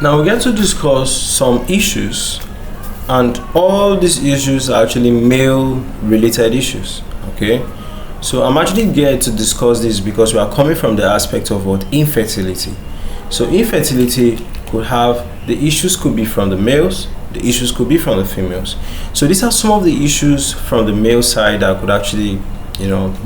Now we get to discuss some issues, and all these issues are actually male related issues. Okay, so I'm actually here to discuss this because we are coming from the aspect of what infertility. So infertility could have, the issues could be from the males, the issues could be from the females. So these are some of the issues from the male side that could actually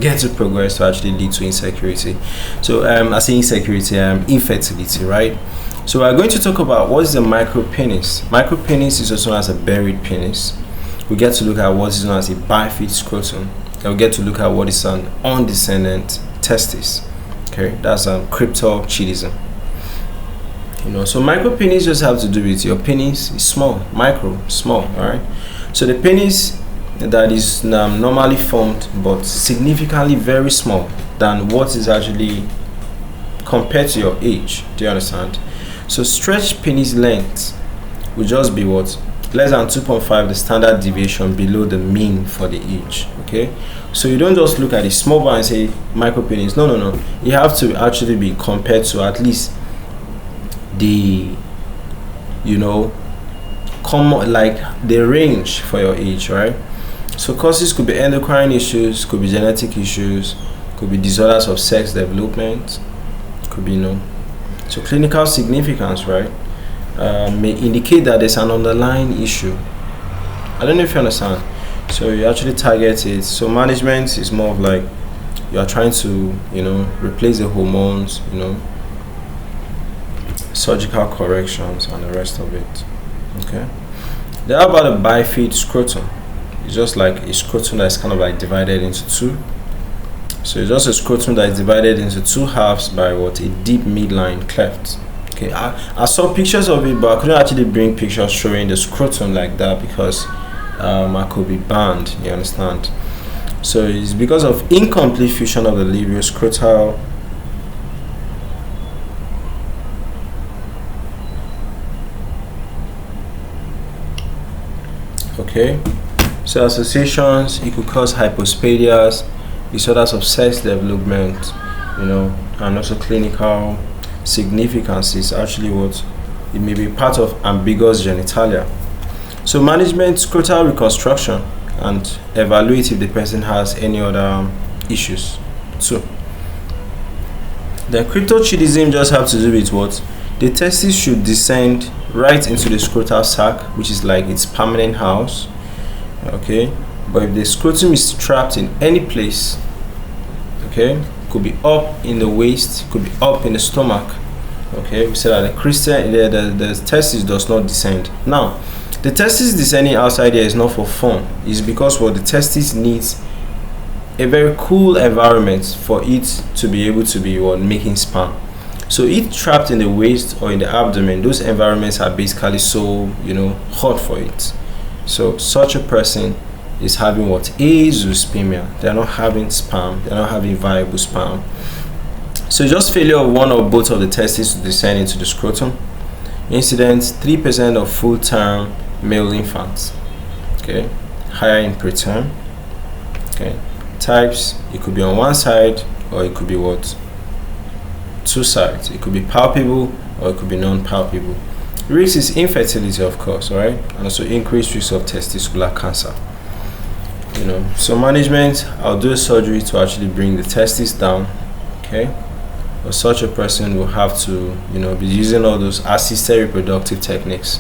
get to progress to actually lead to insecurity. So I say insecurity, infertility, right? So we're going to talk about what is a micropenis. Micropenis is also known as a buried penis. We get to look at what is known as a bifid scrotum. And we get to look at what is an undescended testis. Okay, that's Cryptorchidism. So micropenis just have to do with your penis is small, micro, small, alright? So the penis that is normally formed but significantly very small than what is actually compared to your age. Do you understand? So stretched penis length will just be what? Less than 2.5, the standard deviation below the mean for the age. Okay, so you don't just look at the small bar and say micropenis. No. You have to actually be compared to at least the common, like the range for your age, right? So causes could be endocrine issues, could be genetic issues, could be disorders of sex development, could be so clinical significance, right, may indicate that there's an underlying issue. I don't know if you understand. So you actually target it. So management is more of like you are trying to replace the hormones, surgical corrections and the rest of it. Okay, then how about a bifid scrotum? It's just like a scrotum that's kind of like divided into two. So it's just a scrotum that is divided into two halves by what? A deep midline cleft. Okay, I saw pictures of it, but I couldn't actually bring pictures showing the scrotum like that because I could be banned. You understand? So it's because of incomplete fusion of the labioscrotal okay. So associations, it could cause hypospadias, disorders of sex development, and also clinical significance is actually what it may be part of ambiguous genitalia. So management, scrotal reconstruction, and evaluate if the person has any other issues too. Then cryptorchidism just have to do with what? The testes should descend right into the scrotal sac, which is like its permanent house. Okay, but if the scrotum is trapped in any place, okay, could be up in the waist, could be up in the stomach. Okay, we said that the testis does not descend. Now, the testis descending outside here is not for fun. It's because the testis needs a very cool environment for it to be able to be making sperm. So if trapped in the waist or in the abdomen, those environments are basically so hot for it. So such a person is having what? Azoospermia. They're not having sperm. They're not having viable sperm. So just failure of one or both of the testes to descend into the scrotum. Incidence 3% of full-term male infants. Okay, higher in preterm. Okay, types, it could be on one side or it could be what? Two sides. It could be palpable or it could be non-palpable. Risk is infertility, of course, right? And also increased risk of testicular cancer. So management, I'll do a surgery to actually bring the testes down. Okay, but such a person will have to be using all those assisted reproductive techniques